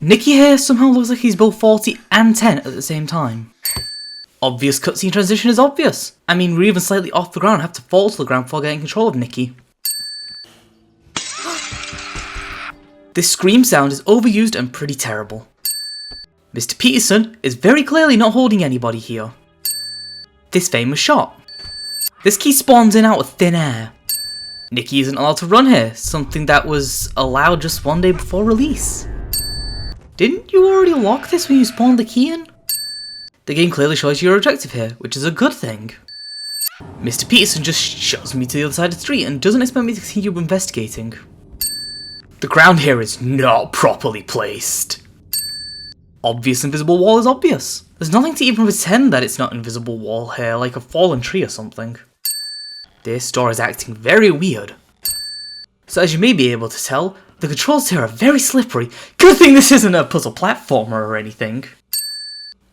Nicky here somehow looks like he's both 40 and 10 at the same time. Obvious cutscene transition is obvious. I mean, we're even slightly off the ground and have to fall to the ground before getting control of Nicky. This scream sound is overused and pretty terrible. Mr. Peterson is very clearly not holding anybody here. This famous shot. This key spawns in out of thin air. Nicky isn't allowed to run here, something that was allowed just one day before release. Didn't you already lock this when you spawned the key in? The game clearly shows you your objective here, which is a good thing. Mr. Peterson just shoves me to the other side of the street and doesn't expect me to continue investigating. The ground here is not properly placed. Obvious invisible wall is obvious. There's nothing to even pretend that it's not invisible wall here, like a fallen tree or something. This door is acting very weird. So as you may be able to tell, the controls here are very slippery. Good thing this isn't a puzzle platformer or anything.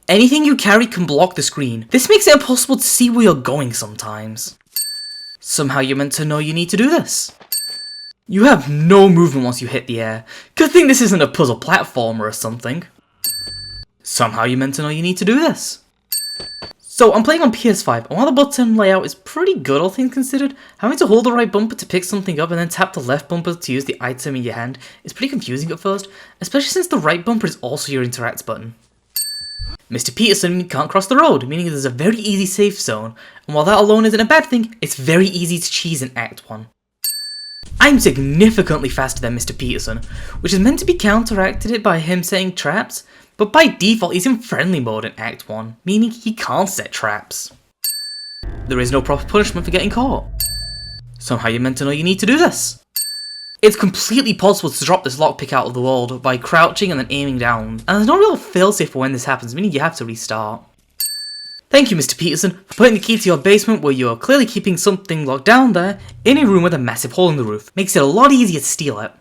Anything you carry can block the screen. This makes it impossible to see where you're going sometimes. Somehow you're meant to know you need to do this. You have no movement once you hit the air. Good thing this isn't a puzzle platformer or something. Somehow you're meant to know you need to do this. So I'm playing on PS5, and while the button layout is pretty good all things considered, having to hold the right bumper to pick something up and then tap the left bumper to use the item in your hand is pretty confusing at first, especially since the right bumper is also your interact button. Mr. Peterson can't cross the road, meaning there's a very easy safe zone, and while that alone isn't a bad thing, it's very easy to cheese in Act 1. I'm significantly faster than Mr. Peterson, which is meant to be counteracted by him setting traps, but by default he's in friendly mode in Act 1, meaning he can't set traps. There is no proper punishment for getting caught. Somehow you're meant to know you need to do this. It's completely possible to drop this lockpick out of the world by crouching and then aiming down, and there's no real failsafe for when this happens, meaning you have to restart. Thank you, Mr. Peterson, for putting the key to your basement where you are clearly keeping something locked down there in a room with a massive hole in the roof. Makes it a lot easier to steal it.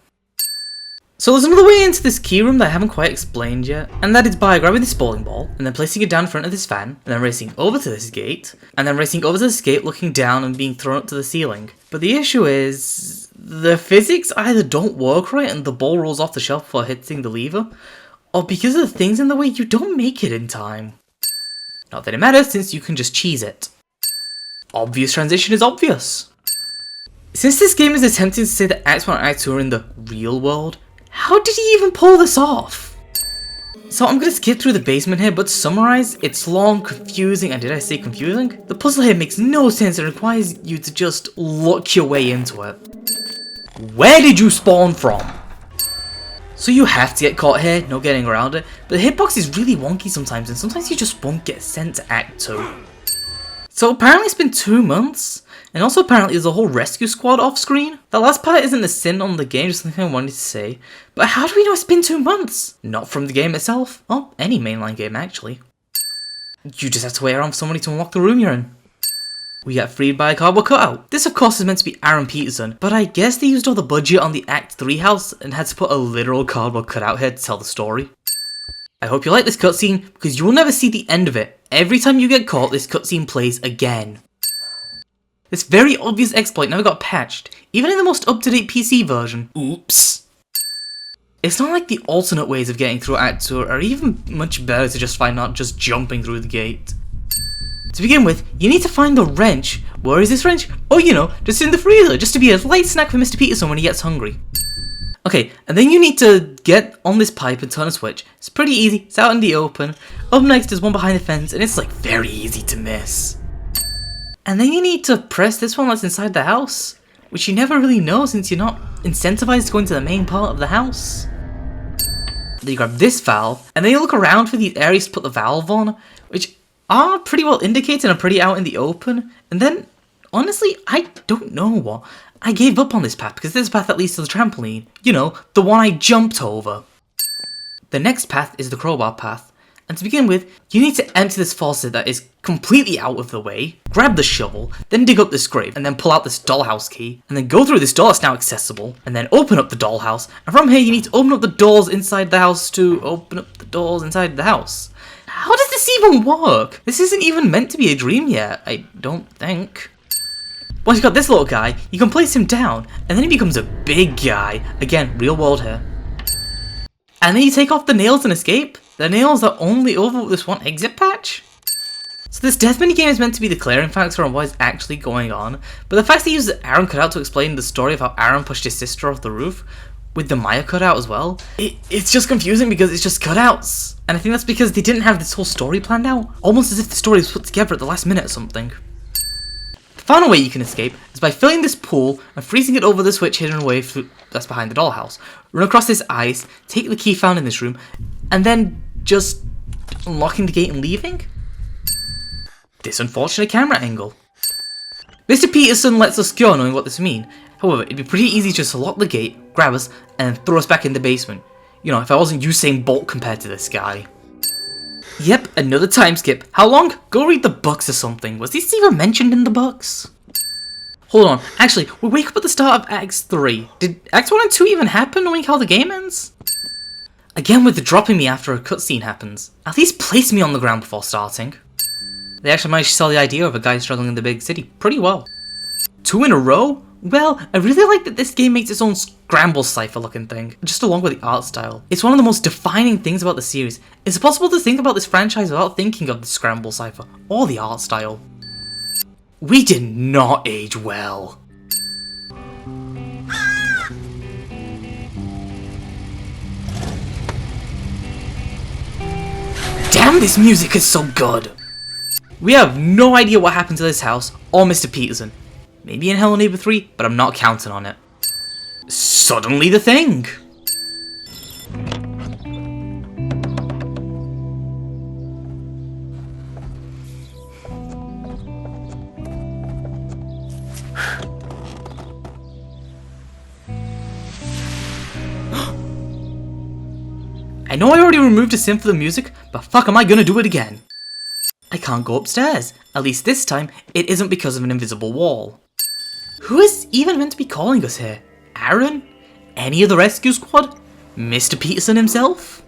So there's another way into this key room that I haven't quite explained yet, and that is by grabbing this bowling ball, and then placing it down in front of this fan, and then racing over to this gate, and then racing over to this gate looking down and being thrown up to the ceiling. But the issue is, the physics either don't work right and the ball rolls off the shelf before hitting the lever, or because of the things in the way you don't make it in time. Not that it matters since you can just cheese it. Obvious transition is obvious. Since this game is attempting to say that Act 1 and Act 2 are in the real world, how did he even pull this off? So I'm gonna skip through the basement here, but to summarize, it's long, confusing, and did I say confusing? The puzzle here makes no sense and requires you to just look your way into it. Where did you spawn from? So you have to get caught here, no getting around it, but the hitbox is really wonky sometimes, and sometimes you just won't get sent to Act 2. So apparently it's been 2 months, and also apparently there's a whole rescue squad off screen. That last part isn't a sin on the game, just something I wanted to say. But how do we know it's been 2 months? Not from the game itself, or any mainline game actually. You just have to wait around for somebody to unlock the room you're in. We get freed by a cardboard cutout. This of course is meant to be Aaron Peterson, but I guess they used all the budget on the Act 3 house and had to put a literal cardboard cutout here to tell the story. I hope you like this cutscene, because you will never see the end of it. Every time you get caught, this cutscene plays again. This very obvious exploit never got patched, even in the most up-to-date PC version. Oops. It's not like the alternate ways of getting through Act 2 are even much better to justify not just jumping through the gate. To begin with, you need to find the wrench. Where is this wrench? Oh, you know, just in the freezer, just to be a light snack for Mr. Peterson when he gets hungry. Okay, and then you need to get on this pipe and turn a switch. It's pretty easy, it's out in the open. Up next is one behind the fence, and it's like very easy to miss. And then you need to press this one that's inside the house, which you never really know since you're not incentivized to go into the main part of the house. Then you grab this valve, and then you look around for these areas to put the valve on, which are pretty well indicated and pretty out in the open. And then, honestly, I don't know what. I gave up on this path because this is the path that leads to the trampoline. You know, the one I jumped over. The next path is the crowbar path. And to begin with, you need to empty this faucet that is completely out of the way, grab the shovel, then dig up this grave, and then pull out this dollhouse key, and then go through this door that's now accessible, and then open up the dollhouse, and from here you need to open up the doors inside the house to open up the doors inside the house. How does this even work? This isn't even meant to be a dream yet, I don't think. Once you got this little guy, you can place him down, and then he becomes a big guy. Again, real world here. And then you take off the nails and escape. The nails are only over with this one exit patch. So this death minigame is meant to be the clearing factor on what is actually going on, but the fact that he uses Aaron cutout to explain the story of how Aaron pushed his sister off the roof, with the Maya cutout as well, it's just confusing because it's just cutouts. And I think that's because they didn't have this whole story planned out, almost as if the story was put together at the last minute or something. The final way you can escape is by filling this pool and freezing it over the switch hidden away that's behind the dollhouse. Run across this ice, take the key found in this room, and then just unlocking the gate and leaving? This unfortunate camera angle. Mr. Peterson lets us go knowing what this means. However, it'd be pretty easy just to lock the gate, grab us, and throw us back in the basement. You know, if I wasn't Usain Bolt compared to this guy. Yep, another time skip. How long? Go read the books or something. Was this even mentioned in the books? Hold on, actually, we wake up at the start of Acts 3. Did Acts 1 and 2 even happen knowing how the game ends? Again with the dropping me after a cutscene happens. At least place me on the ground before starting. They actually managed to sell the idea of a guy struggling in the big city pretty well. 2 in a row? Well, I really like that this game makes its own scramble cipher looking thing, just along with the art style. It's one of the most defining things about the series. It's possible to think about this franchise without thinking of the scramble cipher, or the art style. We did not age well. Damn, this music is so good! We have no idea what happened to this house, or Mr. Peterson. Maybe in Hello Neighbor 3, but I'm not counting on it. Suddenly the thing! I know I already removed a sim for the music, but fuck am I gonna do it again? I can't go upstairs. At least this time, it isn't because of an invisible wall. Who is even meant to be calling us here? Aaron? Any of the rescue squad? Mr. Peterson himself?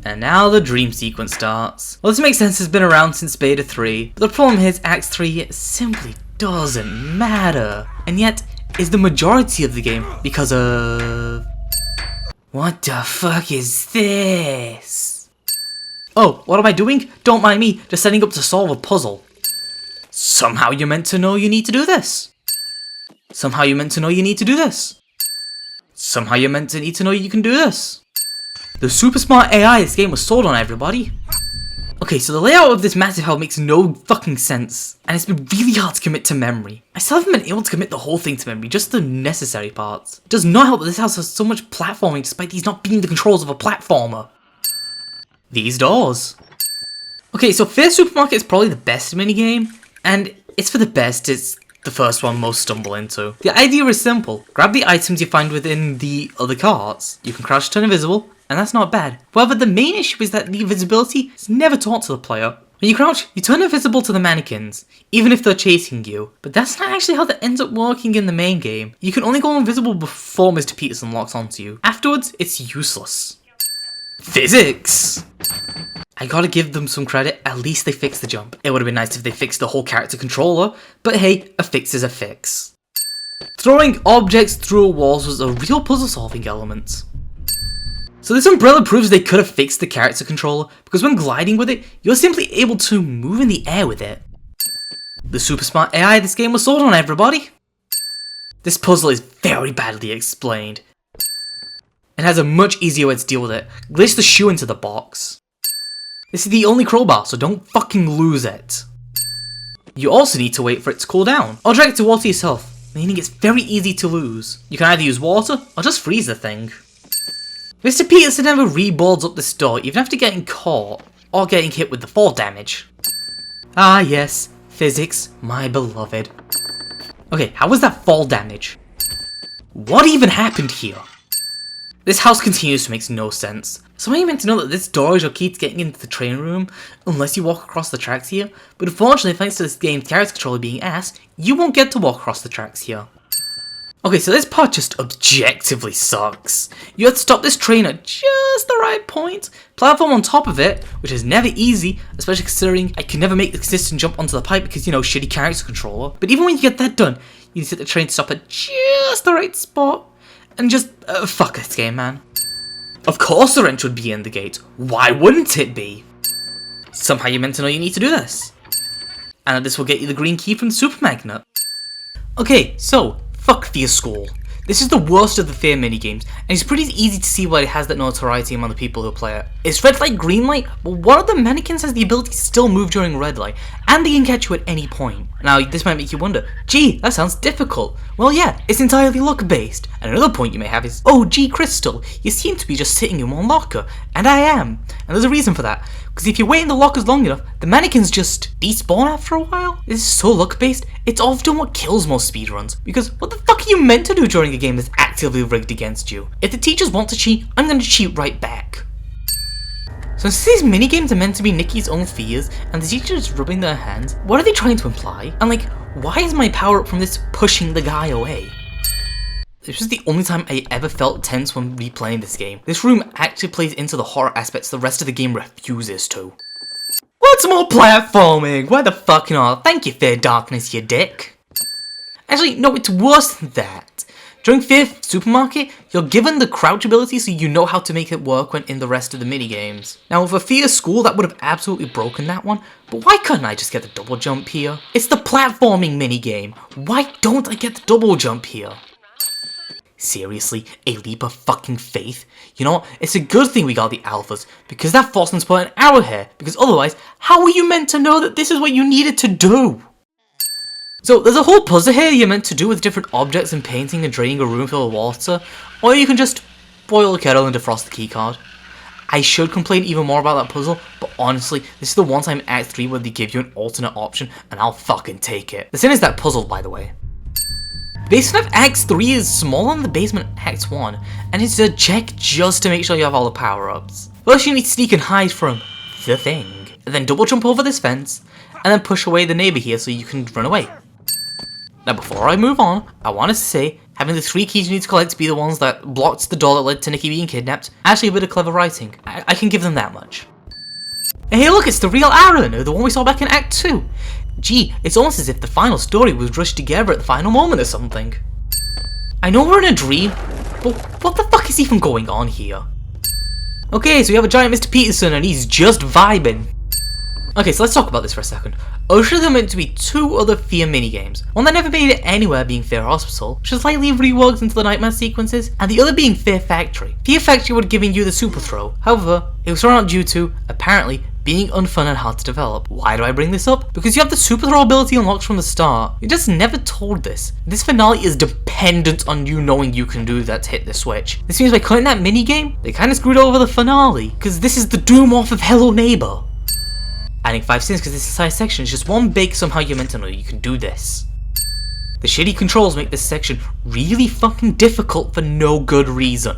And now the dream sequence starts. Well, this makes sense, it's been around since Beta 3, but the problem is Acts 3 simply doesn't matter. And yet, is the majority of the game because of... What the fuck is this? Oh, what am I doing? Don't mind me, just setting up to solve a puzzle. Somehow you're meant to know you need to do this. Somehow you're meant to know you need to do this. Somehow you're meant to need to know you can do this. The super smart AI this game was sold on everybody. Okay, so the layout of this massive hell makes no fucking sense, and it's been really hard to commit to memory. I still haven't been able to commit the whole thing to memory, just the necessary parts. It does not help that this house has so much platforming despite these not being the controls of a platformer. These doors. Okay, so Fair Supermarket is probably the best minigame, and it's for the best, it's the first one most stumble into. The idea is simple. Grab the items you find within the other carts. You can crouch to turn invisible, and that's not bad. However, the main issue is that the invisibility is never taught to the player. When you crouch, you turn invisible to the mannequins, even if they're chasing you. But that's not actually how that ends up working in the main game. You can only go invisible before Mr. Peterson locks onto you. Afterwards, it's useless. Physics! I gotta give them some credit, at least they fixed the jump. It would have been nice if they fixed the whole character controller, but hey, a fix is a fix. Throwing objects through walls was a real puzzle solving element. So this umbrella proves they could have fixed the character controller, because when gliding with it, you're simply able to move in the air with it. The super smart AI this game was sold on everybody. This puzzle is very badly explained. It has a much easier way to deal with it. Glitch the shoe into the box. This is the only crowbar, so don't fucking lose it. You also need to wait for it to cool down, or drag it to water yourself, meaning it's very easy to lose. You can either use water, or just freeze the thing. Mr. Peterson never reboards up this door even after getting caught, or getting hit with the fall damage. Ah yes, physics, my beloved. Okay, how was that fall damage? What even happened here? This house continues to make no sense. Someone you meant to know that this door is your key to getting into the train room, unless you walk across the tracks here, but unfortunately thanks to this game's character controller being ass, you won't get to walk across the tracks here. Okay, so this part just objectively sucks. You have to stop this train at just the right point, platform on top of it, which is never easy, especially considering I can never make the consistent jump onto the pipe because, you know, shitty character controller. But even when you get that done, you need to get the train to stop at just the right spot, and just, fuck this game, man. Of course the wrench would be in the gate, why wouldn't it be? Somehow you're meant to know you need to do this. And that this will get you the green key from the Super Magnet. Okay, so, fuck Fear School. This is the worst of the Fear minigames, and it's pretty easy to see why it has that notoriety among the people who play it. It's red light, green light, but one of the mannequins has the ability to still move during red light, and they can catch you at any point. Now, this might make you wonder, gee, that sounds difficult. Well yeah, it's entirely luck based. And another point you may have is, oh gee Crystal, you seem to be just sitting in one locker, and I am. And there's a reason for that, because if you wait in the lockers long enough, the mannequins just despawn after a while. This is so luck based, it's often what kills most speedruns, because what the fuck are you meant to do during a game that's actively rigged against you? If the teachers want to cheat, I'm going to cheat right back. So since these minigames are meant to be Nikki's own fears, and the teacher is rubbing their hands, what are they trying to imply? And like, why is my power up from this pushing the guy away? This was the only time I ever felt tense when replaying this game. This room actually plays into the horror aspects the rest of the game refuses to. What's more platforming? Why the fuck not? Thank you, Fair Darkness, you dick. Actually, no, it's worse than that. During Fear Supermarket, you're given the crouch ability so you know how to make it work when in the rest of the minigames. Now with a Fear School, that would have absolutely broken that one, but why couldn't I just get the double jump here? It's the platforming minigame. Why don't I get the double jump here? Seriously, a leap of fucking faith? You know what, it's a good thing we got the alphas, because that forced them to put an arrow here, because otherwise, how were you meant to know that this is what you needed to do? So there's a whole puzzle here you're meant to do with different objects and painting and draining a room full of water, or you can just boil a kettle and defrost the keycard. I should complain even more about that puzzle, but honestly, this is the one time in Act 3 where they give you an alternate option, and I'll fucking take it. The same as that puzzle, by the way. The basement of Act 3 is smaller than the basement of Act 1, and it's a check just to make sure you have all the power-ups. First you need to sneak and hide from the thing, and then double jump over this fence, and then push away the neighbour here so you can run away. Now before I move on, I want to say, having the 3 keys you need to collect to be the ones that blocked the door that led to Nikki being kidnapped, actually a bit of clever writing. I can give them that much. And hey look, it's the real Aaron, the one we saw back in Act 2. Gee, it's almost as if the final story was rushed together at the final moment or something. I know we're in a dream, but what the fuck is even going on here? Okay, so we have a giant Mr. Peterson and he's just vibing. Okay, so let's talk about this for a second. Originally there were meant to be 2 other Fear minigames, one that never made it anywhere being Fear Hospital, which is slightly reworked into the nightmare sequences, and the other being Fear Factory. Fear Factory would have given you the super throw, however, it was thrown out due to, apparently, being unfun and hard to develop. Why do I bring this up? Because you have the super throw ability unlocked from the start. You're just never told this. This finale is dependent on you knowing you can do that to hit the switch. This means by cutting that minigame, they kinda screwed over the finale, because this is the doom off of Hello Neighbor. Adding 5 scenes because this entire section is just one big somehow you're meant to know you can do this. The shitty controls make this section really fucking difficult for no good reason.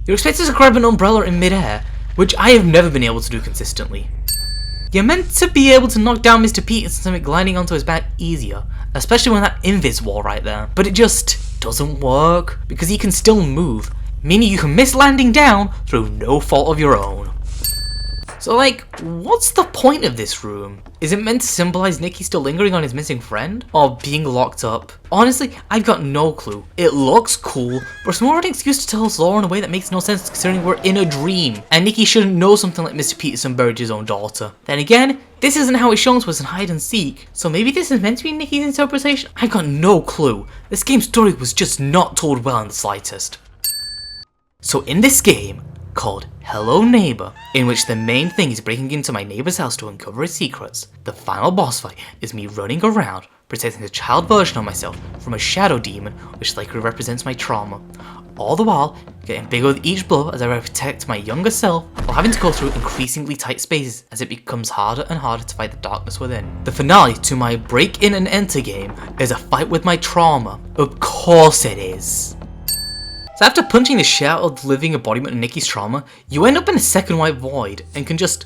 You're expected to grab an umbrella in midair, which I have never been able to do consistently. You're meant to be able to knock down Mr. Peterson and gliding onto his back easier, especially when that invis wall right there, but it just doesn't work because he can still move, meaning you can miss landing down through no fault of your own. So like, what's the point of this room? Is it meant to symbolize Nicky still lingering on his missing friend? Or being locked up? Honestly, I've got no clue. It looks cool, but it's more of an excuse to tell us lore in a way that makes no sense considering we're in a dream, and Nicky shouldn't know something like Mr. Peterson buried his own daughter. Then again, this isn't how it's shown to us in hide and seek, so maybe this is meant to be Nicky's interpretation? I've got no clue. This game's story was just not told well in the slightest. So in this game, called Hello Neighbor, in which the main thing is breaking into my neighbor's house to uncover his secrets, the final boss fight is me running around, protecting the child version of myself from a shadow demon which likely represents my trauma, all the while getting bigger with each blow as I protect my younger self while having to go through increasingly tight spaces as it becomes harder and harder to fight the darkness within. The finale to my break in and enter game is a fight with my trauma. Of course it is. So after punching the shit out of the living embodiment of Nicky's trauma, you end up in a second white void and can just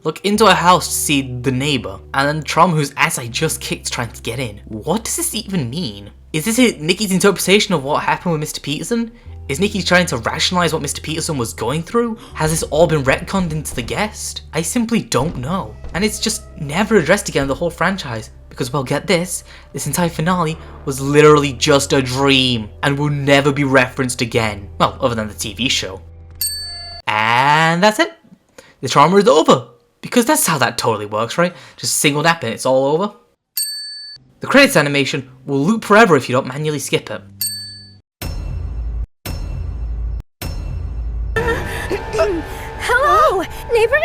look into a house to see the neighbor and then the trauma whose ass I just kicked trying to get in. What does this even mean? Is this Nikki's interpretation of what happened with Mr. Peterson? Is Nikki trying to rationalize what Mr. Peterson was going through? Has this all been retconned into the guest? I simply don't know. And it's just never addressed again in the whole franchise. Because, well, get this entire finale was literally just a dream and will never be referenced again. Well, other than the TV show. And that's it. The trauma is over. Because that's how that totally works, right? Just single nap and it's all over. The credits animation will loop forever if you don't manually skip it. Hello, neighbor?